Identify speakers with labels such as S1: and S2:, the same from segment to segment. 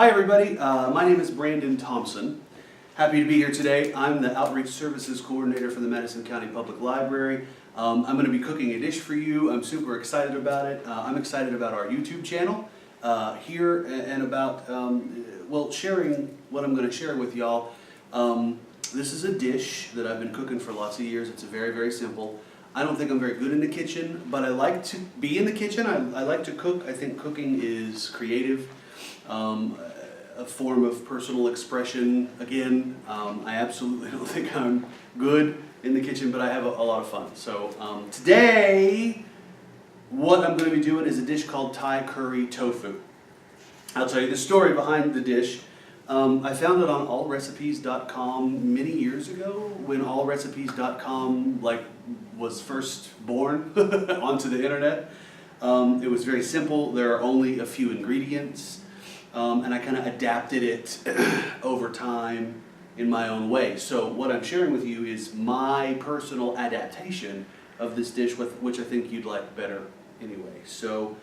S1: Hi everybody, my name is Brandon Thompson. Happy to be here today. I'm the Outreach Services Coordinator for the Madison County Public Library. I'm going to be cooking a dish for you. I'm super excited about it. I'm excited about our YouTube channel here and about, well, sharing what I'm going to share with y'all. This is a dish that I've been cooking for lots of years. It's very, very simple. I don't think I'm very good in the kitchen, but I like to be in the kitchen. I like to cook. I think cooking is creative. A form of personal expression. Again, I absolutely don't think I'm good in the kitchen, but I have a lot of fun. So today, what I'm going to be doing is a dish called Thai curry tofu. I'll tell you the story behind the dish. I found it on allrecipes.com many years ago when allrecipes.com was first born onto the internet. It was very simple. There are only a few ingredients. And I kind of adapted it over time in my own way. So what I'm sharing with you is my personal adaptation of this dish, which I think you'd like better anyway. So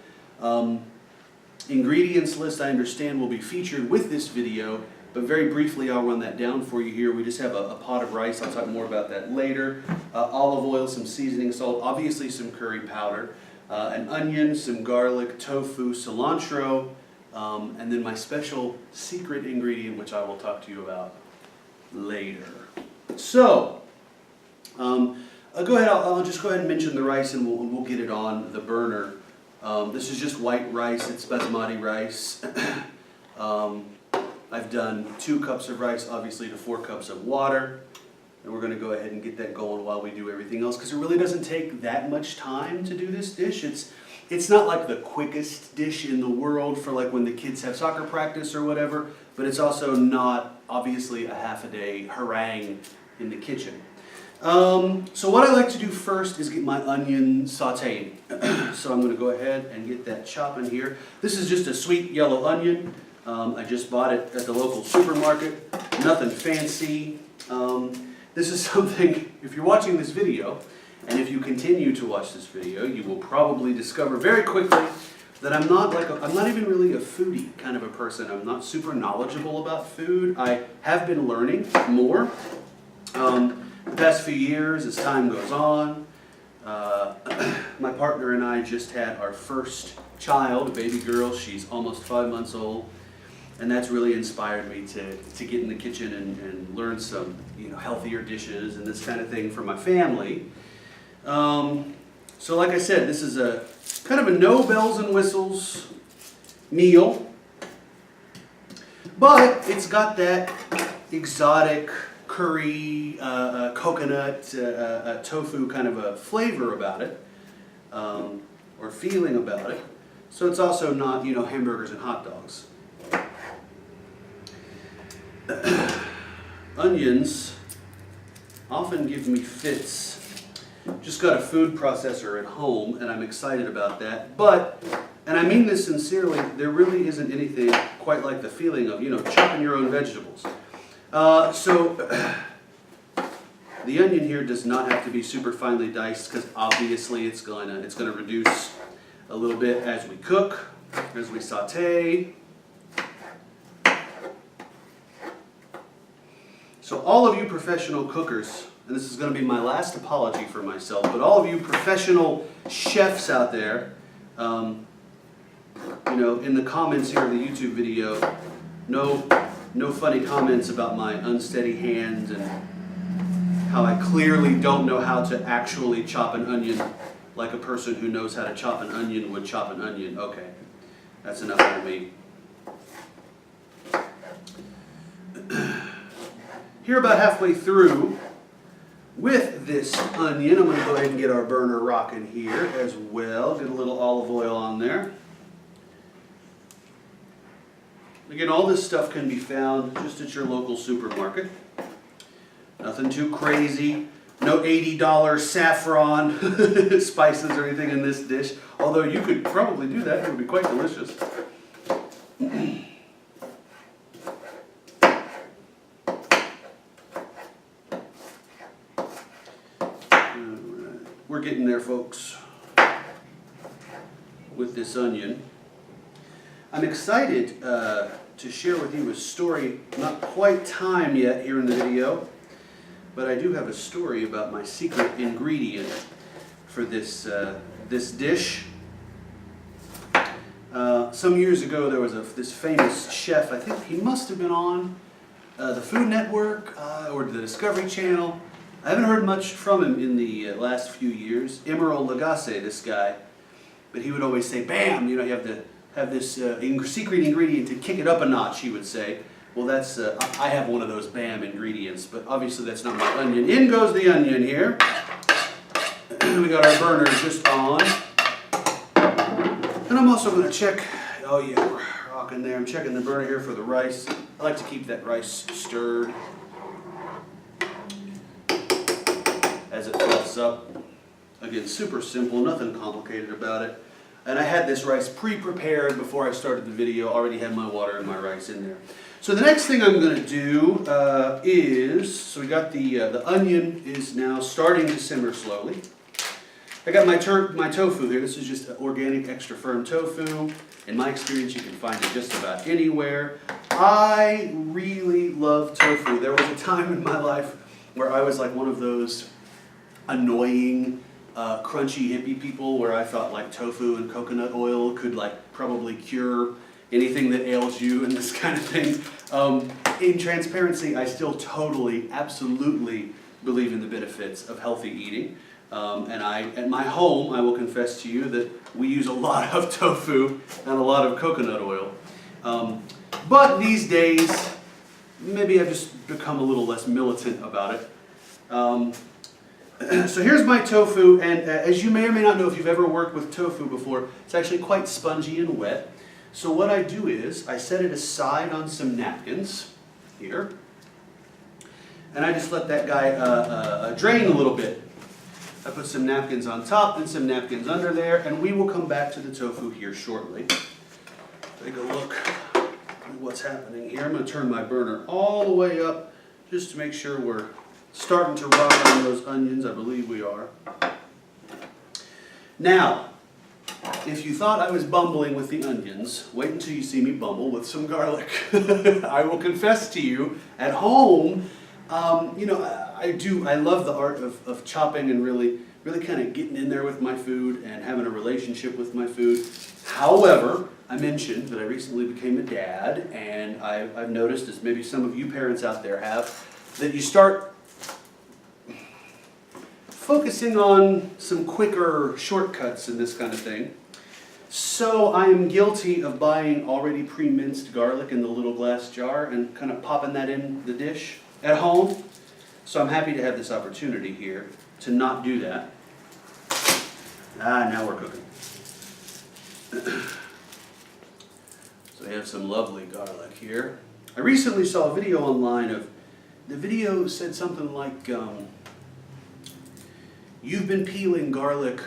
S1: ingredients list, I understand, will be featured with this video, but very briefly I'll run that down for you here. We just have a pot of rice. I'll talk more about that later. Olive oil, some seasoning salt, obviously some curry powder, an onion, some garlic, tofu, cilantro, and then my special secret ingredient, which I will talk to you about later. So, I'll just go ahead and mention the rice, and we'll get it on the burner. This is just white rice. It's basmati rice. I've done 2 cups of rice, obviously, to 4 cups of water. And we're going to go ahead and get that going while we do everything else, because it really doesn't take that much time to do this dish. It's not like the quickest dish in the world for like when the kids have soccer practice or whatever, but it's also not obviously a half a day harangue in the kitchen. So what I like to do first is get my onion sauteing. So I'm going to go ahead and get that chopping here. This is just a sweet yellow onion. I just bought it at the local supermarket. Nothing fancy. This is something, if you're watching this video, and if you continue to watch this video, you will probably discover very quickly that I'm not even really a foodie kind of a person. I'm not super knowledgeable about food. I have been learning more the past few years as time goes on. My partner and I just had our first child, a baby girl. She's almost 5 months old. And that's really inspired me to get in the kitchen and learn some healthier dishes and this kind of thing for my family. So like I said, this is a kind of a no bells and whistles meal, but it's got that exotic curry, coconut, tofu kind of a flavor about it, or feeling about it. So it's also not, hamburgers and hot dogs. Onions often give me fits. Just got a food processor at home, and I'm excited about that. But, and I mean this sincerely, there really isn't anything quite like the feeling of, chopping your own vegetables. So, the onion here does not have to be super finely diced, because obviously it's gonna reduce a little bit as we cook, as we saute. So all of you professional cookers, and this is going to be my last apology for myself, but all of you professional chefs out there, in the comments here of the YouTube video, no funny comments about my unsteady hands and how I clearly don't know how to actually chop an onion like a person who knows how to chop an onion would chop an onion. Okay, that's enough for me. Here about halfway through with this onion, I'm going to go ahead and get our burner rocking here as well. Get a little olive oil on there. Again, all this stuff can be found just at your local supermarket. Nothing too crazy. No $80 saffron spices or anything in this dish. Although you could probably do that. It would be quite delicious. We're getting there, folks, with this onion. I'm excited to share with you a story, not quite time yet here in the video, but I do have a story about my secret ingredient for this, this dish. Some years ago there was this famous chef, I think he must have been on the Food Network or the Discovery Channel. I haven't heard much from him in the last few years. Emeril Lagasse, this guy, but he would always say, bam, you know, you have to have this secret ingredient to kick it up a notch, he would say. Well, that's, I have one of those bam ingredients, but obviously that's not my onion. In goes the onion here. We got our burner just on. And I'm also going to check, oh yeah, we're rocking there. I'm checking the burner here for the rice. I like to keep that rice stirred as it fluffs up. Again, super simple, nothing complicated about it. And I had this rice pre-prepared before I started the video. Already had my water and my rice in there. So the next thing I'm going to do is, so we got the onion is now starting to simmer slowly. I got my tofu here. This is just organic, extra firm tofu. In my experience, you can find it just about anywhere. I really love tofu. There was a time in my life where I was like one of those annoying, crunchy hippie people where I thought like tofu and coconut oil could like probably cure anything that ails you and this kind of thing. In transparency, I still totally, absolutely believe in the benefits of healthy eating. And at my home, I will confess to you that we use a lot of tofu and a lot of coconut oil. But these days, maybe I've just become a little less militant about it. So here's my tofu, and as you may or may not know if you've ever worked with tofu before, it's actually quite spongy and wet. So what I do is, I set it aside on some napkins here, and I just let that guy drain a little bit. I put some napkins on top and some napkins under there, and we will come back to the tofu here shortly. Take a look at what's happening here. I'm going to turn my burner all the way up just to make sure we're starting to rock on those onions. I believe we are. Now, if you thought I was bumbling with the onions, wait until you see me bumble with some garlic. I will confess to you, at home, you know, I love the art of chopping and really kind of getting in there with my food and having a relationship with my food. However, I mentioned that I recently became a dad, and I've noticed, as maybe some of you parents out there have, that you start focusing on some quicker shortcuts and this kind of thing. So I am guilty of buying already pre-minced garlic in the little glass jar and kind of popping that in the dish at home. So I'm happy to have this opportunity here to not do that. Now we're cooking. So we have some lovely garlic here. I recently saw a video online of, the video said something like, you've been peeling garlic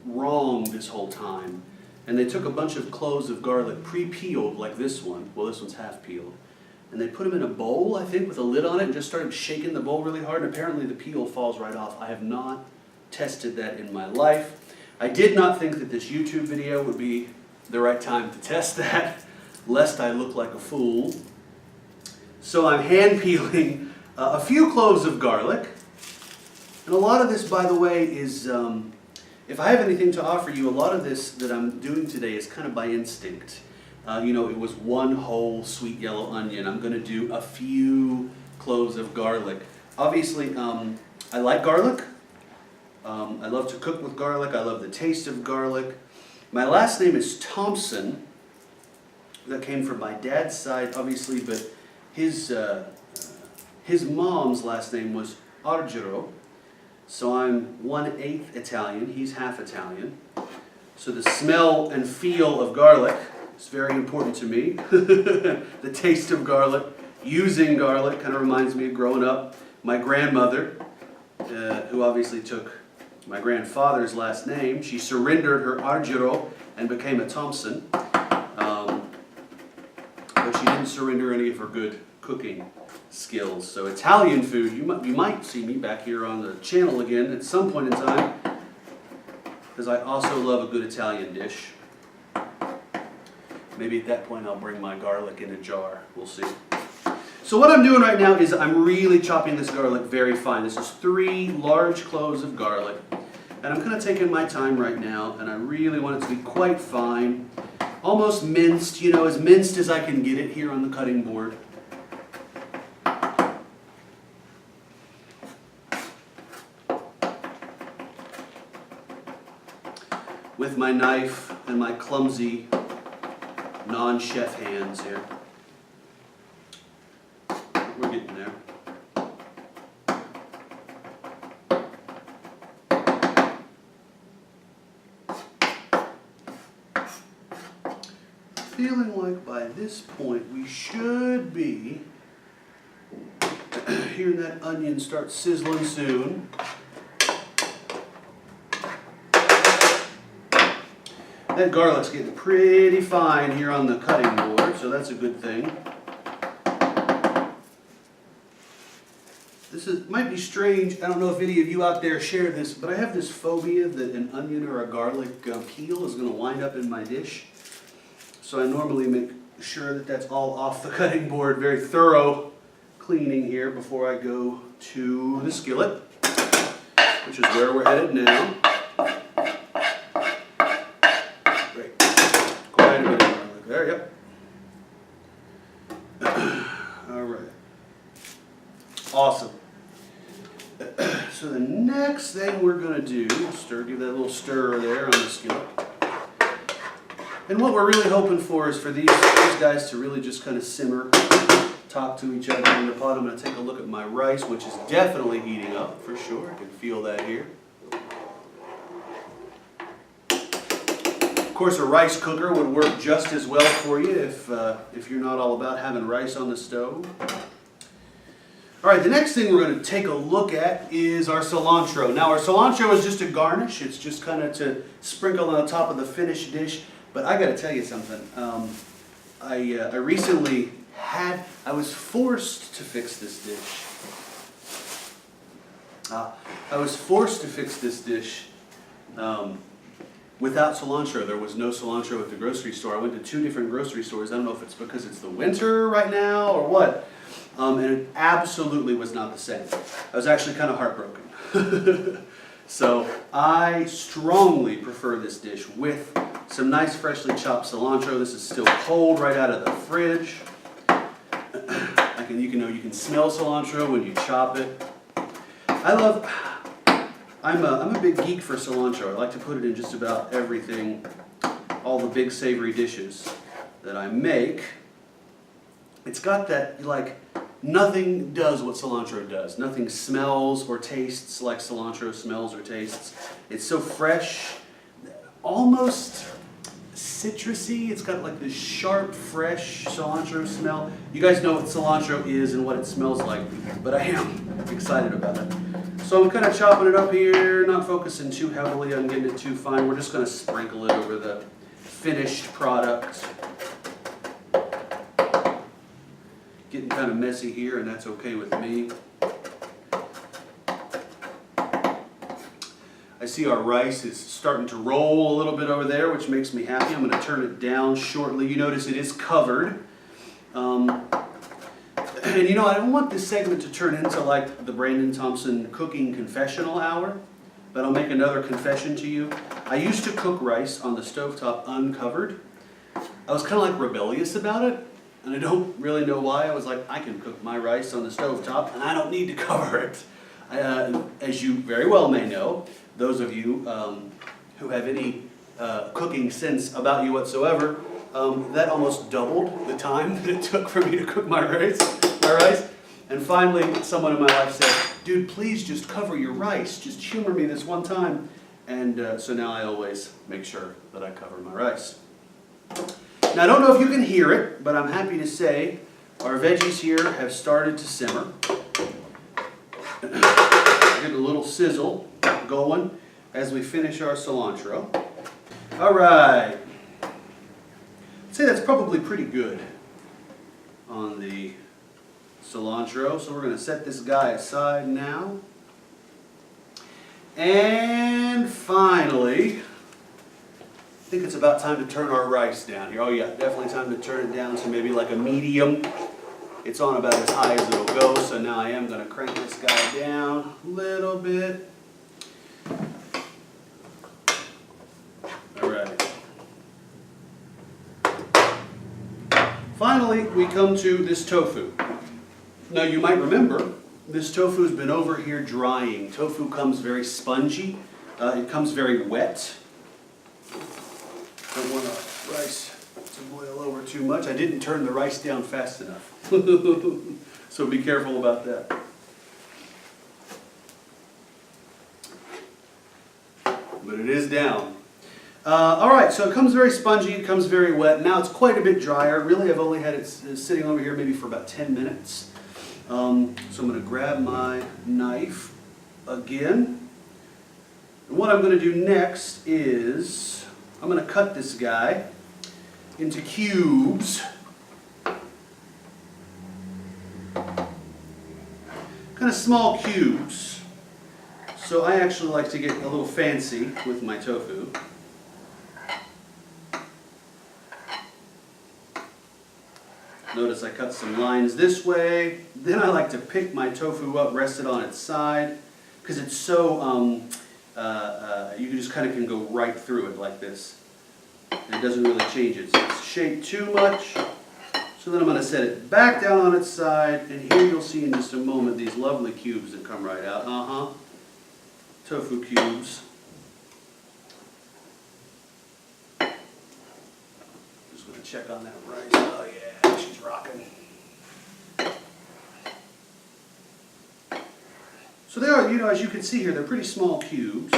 S1: wrong this whole time. And they took a bunch of cloves of garlic pre-peeled like this one. Well, this one's half peeled. And they put them in a bowl, I think, with a lid on it and just started shaking the bowl really hard. And apparently the peel falls right off. I have not tested that in my life. I did not think that this YouTube video would be the right time to test that, lest I look like a fool. So I'm hand peeling a few cloves of garlic. And a lot of this, by the way, is, if I have anything to offer you, a lot of this that I'm doing today is kind of by instinct. You know, it was one whole sweet yellow onion. I'm going to do a few cloves of garlic. Obviously, I like garlic. I love to cook with garlic. I love the taste of garlic. My last name is Thompson. That came from my dad's side, obviously, but his mom's last name was Argero. So I'm 1/8 Italian. He's half Italian. So the smell and feel of garlic is very important to me. The taste of garlic, using garlic, kind of reminds me of growing up. My grandmother, who obviously took my grandfather's last name, she surrendered her Argero and became a Thompson. But she didn't surrender any of her good cooking skills. So Italian food, you might see me back here on the channel again at some point in time, because I also love a good Italian dish. Maybe at that point I'll bring my garlic in a jar. We'll see. So what I'm doing right now is I'm really chopping this garlic very fine. This is 3 large cloves of garlic. And I'm kind of taking my time right now, and I really want it to be quite fine. Almost minced, you know, as minced as I can get it here on the cutting board. With my knife and my clumsy non-chef hands here. We're getting there. Feeling like by this point we should be hearing that onion start sizzling soon. That garlic's getting pretty fine here on the cutting board, so that's a good thing. Might be strange, I don't know if any of you out there share this, but I have this phobia that an onion or a garlic peel is going to wind up in my dish. So I normally make sure that that's all off the cutting board, very thorough cleaning here before I go to the skillet, which is where we're headed now. There, yep. All right. Awesome. So the next thing we're going to do, give that little stir there on the skillet. And what we're really hoping for is for these guys to really just kind of simmer, talk to each other in the pot. I'm going to take a look at my rice, which is definitely heating up for sure. I can feel that here. Of course, a rice cooker would work just as well for you if you're not all about having rice on the stove. All right, the next thing we're going to take a look at is our cilantro. Now, our cilantro is just a garnish. It's just kind of to sprinkle on the top of the finished dish. But I got to tell you something. I recently I was forced to fix this dish. I was forced to fix this dish. Without cilantro. There was no cilantro at the grocery store. I went to 2 different grocery stores. I don't know if it's because it's the winter right now or what. And it absolutely was not the same. I was actually kind of heartbroken. So I strongly prefer this dish with some nice freshly chopped cilantro. This is still cold right out of the fridge. You can smell cilantro when you chop it. I'm a big geek for cilantro. I like to put it in just about everything, all the big savory dishes that I make. It's got that, like, nothing does what cilantro does. Nothing smells or tastes like cilantro smells or tastes. It's so fresh, almost citrusy. It's got like this sharp, fresh cilantro smell. You guys know what cilantro is and what it smells like, but I am excited about it. So I'm kind of chopping it up here, not focusing too heavily on getting it too fine. We're just going to sprinkle it over the finished product. Getting kind of messy here, and that's okay with me. I see our rice is starting to roll a little bit over there, which makes me happy. I'm going to turn it down shortly. You notice it is covered. And you know, I don't want this segment to turn into like the Brandon Thompson cooking confessional hour, but I'll make another confession to you. I used to cook rice on the stovetop uncovered. I was kind of like rebellious about it, and I don't really know why. I was like, I can cook my rice on the stovetop, and I don't need to cover it. As you very well may know, those of you who have any cooking sense about you whatsoever, that almost doubled the time that it took for me to cook my rice. And finally, someone in my life said, dude, please just cover your rice. Just humor me this one time. And so now I always make sure that I cover my rice. Now, I don't know if you can hear it, but I'm happy to say our veggies here have started to simmer. Get a little sizzle going as we finish our cilantro. All right. I'd say that's probably pretty good on the cilantro. So we're going to set this guy aside now. And finally, think it's about time to turn our rice down here. Oh yeah, definitely time to turn it down to maybe like a medium. It's on about as high as it'll go, so now I am going to crank this guy down a little bit. All right. Finally, we come to this tofu. Now you might remember, this tofu has been over here drying. Tofu comes very spongy. It comes very wet. Don't want our rice to boil over too much. I didn't turn the rice down fast enough. So be careful about that. But it is down. All right, so it comes very spongy, it comes very wet. Now it's quite a bit drier. Really, I've only had it sitting over here maybe for about 10 minutes. So I'm going to grab my knife again. And what I'm going to do next is I'm going to cut this guy into cubes. Kind of small cubes. So I actually like to get a little fancy with my tofu. Notice I cut some lines this way. Then I like to pick my tofu up, rest it on its side, because it's so, you just kind of can go right through it like this. And it doesn't really change its shape too much. So then I'm going to set it back down on its side, and here you'll see in just a moment these lovely cubes that come right out. Tofu cubes. Just going to check on that rice. Oh yeah, she's rocking. So they are, as you can see here, they're pretty small cubes.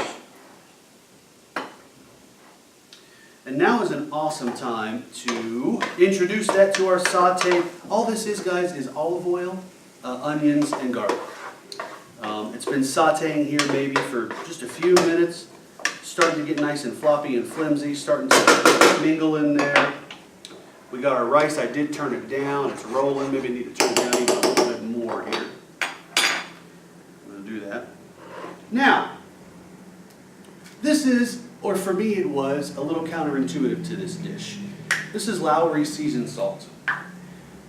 S1: And now is an awesome time to introduce that to our saute. All this is, guys, is olive oil, onions, and garlic. It's been sauteing here maybe for just a few minutes. Starting to get nice and floppy and flimsy, starting to mingle in there. We got our rice. I did turn it down. It's rolling. Maybe I need to turn it down even a little bit more here. I'm going to do that. Now, this is, or for me it was, a little counterintuitive to this dish. This is Lowry seasoned salt.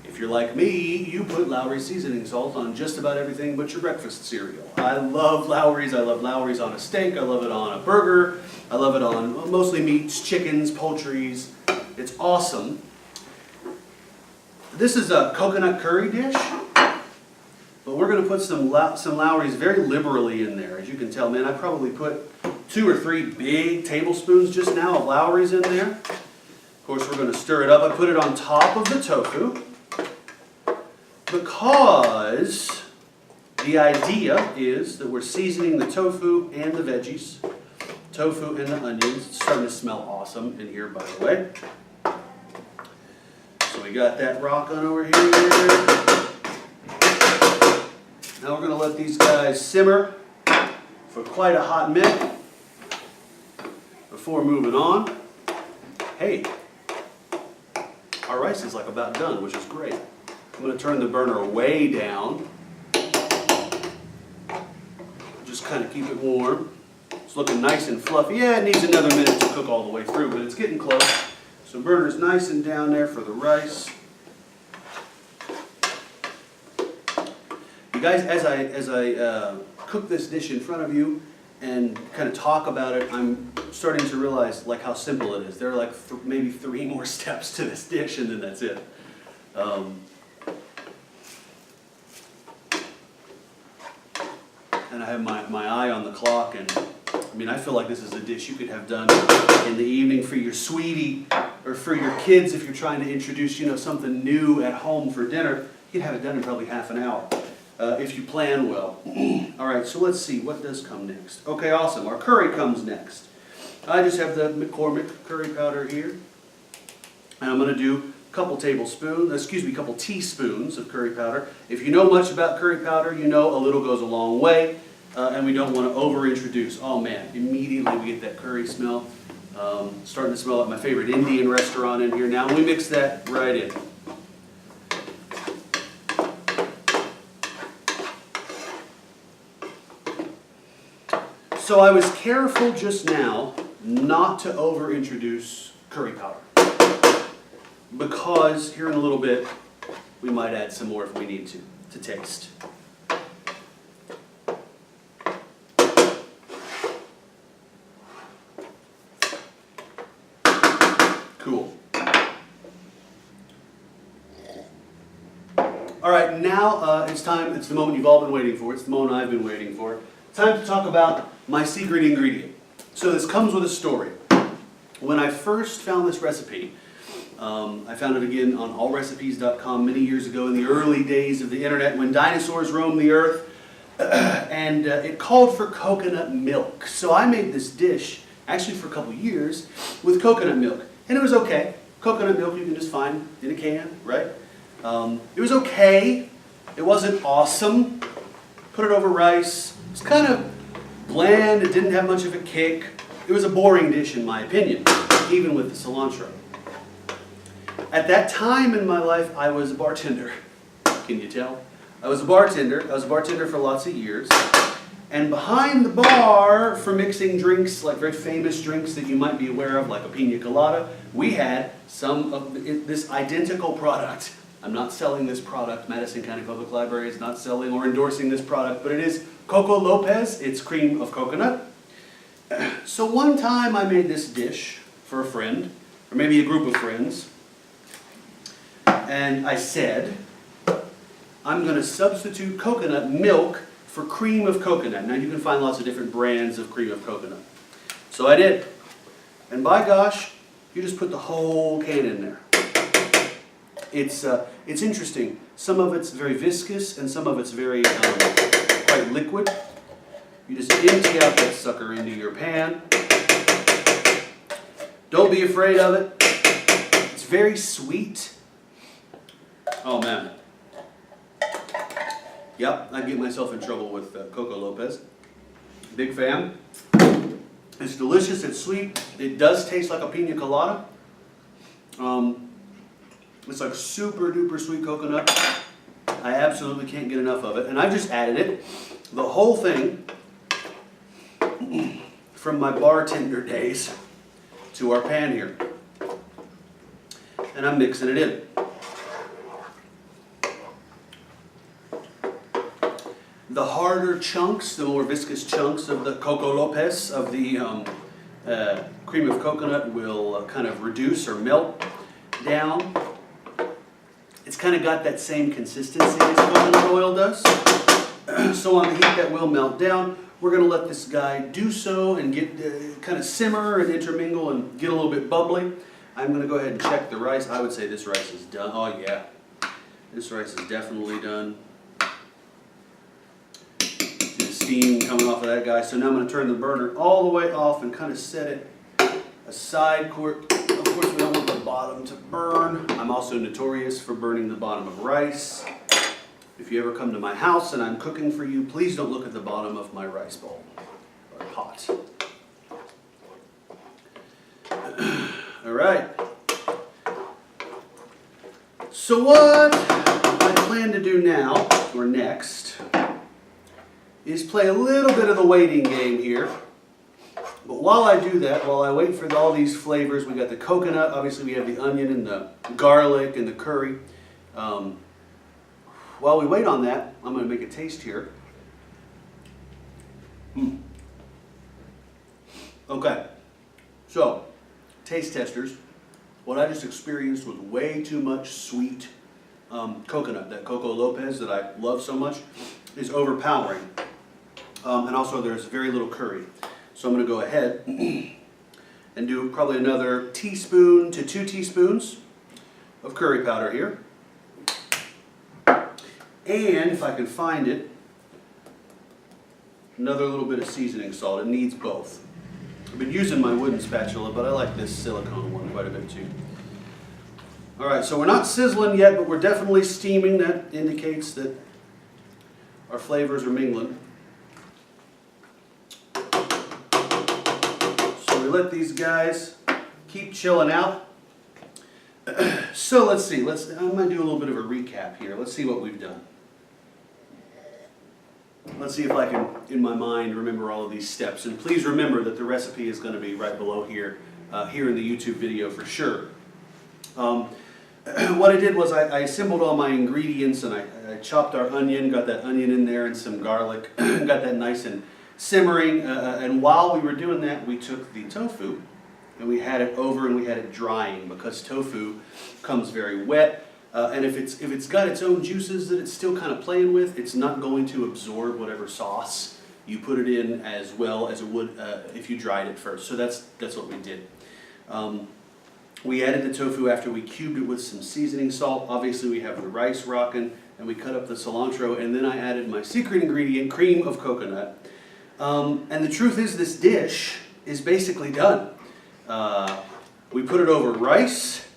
S1: If you're like me, you put Lowry seasoning salt on just about everything but your breakfast cereal. I love Lowry's. I love Lowry's on a steak. I love it on a burger. I love it on mostly meats, chickens, poultries. It's awesome. This is a coconut curry dish, but we're going to put some Lowry's very liberally in there. As you can tell, man, I probably put 2 or 3 big tablespoons just now of Lowry's in there. Of course, we're going to stir it up. I put it on top of the tofu because the idea is that we're seasoning the tofu and the veggies, tofu and the onions. It's starting to smell awesome in here, by the way. So we got that rocking over here. Now we're going to let these guys simmer for quite a hot minute before moving on. Hey, our rice is like about done, which is great. I'm going to turn the burner way down. Just kind of keep it warm. It's looking nice and fluffy. Yeah, it needs another minute to cook all the way through, but it's getting close. So burner's nice and down there for the rice. You guys, as I cook this dish in front of you and kind of talk about it, I'm starting to realize like how simple it is. There are like maybe 3 more steps to this dish, and then that's it. And I have my eye on the clock, and I mean, I feel like this is a dish you could have done in the evening for your sweetie or for your kids if you're trying to introduce, something new at home for dinner. You could have it done in probably half an hour if you plan well. All right, so let's see. What does come next? Okay, awesome. Our curry comes next. I just have the McCormick curry powder here. And I'm going to do a couple teaspoons of curry powder. If you know much about curry powder, you know a little goes a long way. And we don't want to over-introduce. Oh man, immediately we get that curry smell. Starting to smell like my favorite Indian restaurant in here now. We mix that right in. So I was careful just now not to over-introduce curry powder, because here in a little bit, we might add some more if we need to taste. Cool. All right, now it's time, it's the moment you've all been waiting for, it's the moment I've been waiting for. Time to talk about my secret ingredient. So this comes with a story. When I first found this recipe, I found it again on allrecipes.com many years ago in the early days of the internet when dinosaurs roamed the earth, and it called for coconut milk. So I made this dish, actually for a couple years, with coconut milk. And it was okay. Coconut milk you can just find in a can, right? It was okay. It wasn't awesome. Put it over rice. It was kind of bland. It didn't have much of a kick. It was a boring dish in my opinion, even with the cilantro. At that time in my life, I was a bartender. Can you tell? I was a bartender. I was a bartender for lots of years. And behind the bar for mixing drinks, like very famous drinks that you might be aware of, like a pina colada, we had some of this identical product. I'm not selling this product. Madison County Public Library is not selling or endorsing this product, but it is Coco Lopez. It's cream of coconut. So one time I made this dish for a friend, or maybe a group of friends, and I said, I'm going to substitute coconut milk for cream of coconut. Now you can find lots of different brands of cream of coconut. So I did. And by gosh, you just put the whole can in there. It's interesting. Some of it's very viscous and some of it's very quite liquid. You just empty out that sucker into your pan. Don't be afraid of it. It's very sweet. Oh man. Yep, I'd get myself in trouble with Coco Lopez. Big fan. It's delicious, it's sweet. It does taste like a pina colada. It's like super duper sweet coconut. I absolutely can't get enough of it. And I've just added it, the whole thing, from my bartender days to our pan here. And I'm mixing it in. The harder chunks, the more viscous chunks of the Coco Lopez, of the cream of coconut will kind of reduce or melt down. It's kind of got that same consistency as coconut oil does. So on the heat that will melt down, we're going to let this guy do so and get kind of simmer and intermingle and get a little bit bubbly. I'm going to go ahead and check the rice. I would say this rice is done. Oh yeah, this rice is definitely done. See the steam coming off of that guy. So now I'm going to turn the burner all the way off and kind of set it aside. Of course, we don't want the bottom to burn. I'm also notorious for burning the bottom of rice. If you ever come to my house and I'm cooking for you, please don't look at the bottom of my rice bowl or pot. All right. So what I plan to do now, or next, is play a little bit of the waiting game here. But while I do that, while I wait for all these flavors, we got the coconut, obviously we have the onion and the garlic and the curry. While we wait on that, I'm going to make a taste here. Okay, so taste testers, what I just experienced was way too much sweet coconut. That Coco Lopez that I love so much is overpowering. And also there's very little curry. So I'm going to go ahead and do probably another teaspoon to 2 teaspoons of curry powder here. And if I can find it, another little bit of seasoning salt. It needs both. I've been using my wooden spatula, but I like this silicone one quite a bit too. All right, so we're not sizzling yet, but we're definitely steaming. That indicates that our flavors are mingling. So we let these guys keep chilling out. So let's see. I'm going to do a little bit of a recap here. Let's see what we've done. Let's see if I can, in my mind, remember all of these steps. And please remember that the recipe is going to be right below here, here in the YouTube video for sure. What I did was I assembled all my ingredients, and I chopped our onion, got that onion in there and some garlic, got that nice and simmering. And while we were doing that, we took the tofu and we had it over and we had it drying, because tofu comes very wet. And if it's got its own juices that it's still kind of playing with, it's not going to absorb whatever sauce you put it in as well as it would if you dried it first. So that's what we did. We added the tofu after we cubed it with some seasoning salt. Obviously we have the rice rocking, and we cut up the cilantro, and then I added my secret ingredient, cream of coconut. And the truth is, this dish is basically done. We put it over rice.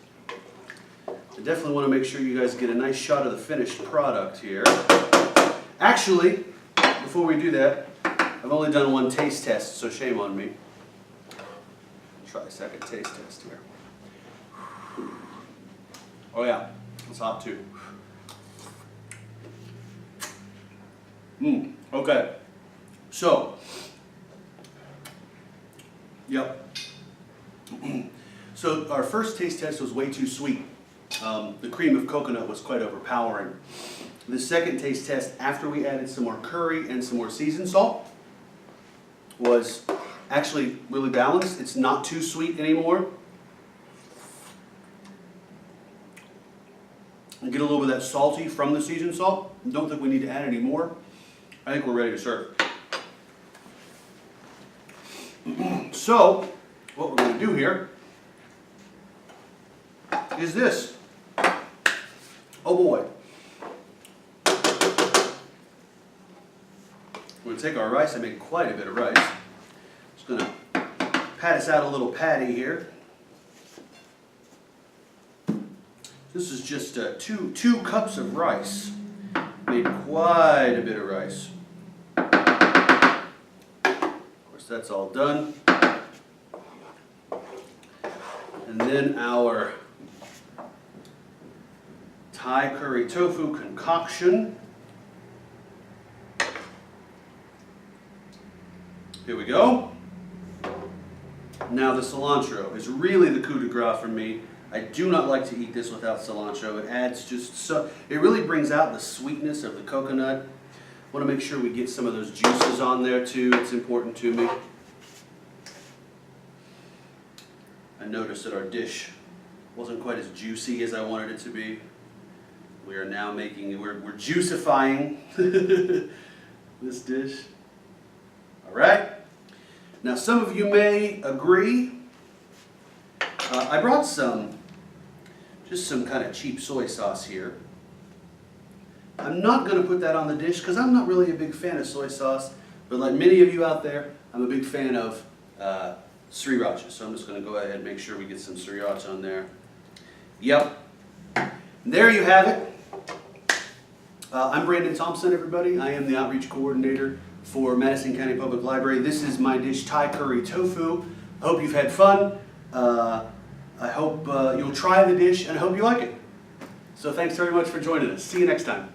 S1: I definitely want to make sure you guys get a nice shot of the finished product here. Actually, before we do that, I've only done one taste test, so shame on me. Try a second taste test here. Oh yeah, it's hot too. Okay. So, yep. So our first taste test was way too sweet. The cream of coconut was quite overpowering. The second taste test, after we added some more curry and some more seasoned salt, was actually really balanced. It's not too sweet anymore. And get a little bit of that salty from the seasoned salt. Don't think we need to add any more. I think we're ready to serve. So, what we're going to do here is this. Oh boy. We're going to take our rice. I made quite a bit of rice. Just going to pat us out a little patty here. This is just two cups of rice. Made quite a bit of rice. Of course, that's all done. And then our Thai curry tofu concoction. Here we go. Now the cilantro is really the coup de grace for me. I do not like to eat this without cilantro. It adds just so, it really brings out the sweetness of the coconut. I want to make sure we get some of those juices on there too. It's important to me. I noticed that our dish wasn't quite as juicy as I wanted it to be. We are now making, we're juicifying this dish. All right. Now some of you may agree. I brought just some kind of cheap soy sauce here. I'm not going to put that on the dish because I'm not really a big fan of soy sauce, but like many of you out there, I'm a big fan of sriracha. So I'm just going to go ahead and make sure we get some sriracha on there. Yep. There you have it. I'm Brandon Thompson, everybody. I am the outreach coordinator for Madison County Public Library. This is my dish, Thai curry tofu. I hope you've had fun. I hope you'll try the dish, and I hope you like it. So thanks very much for joining us. See you next time.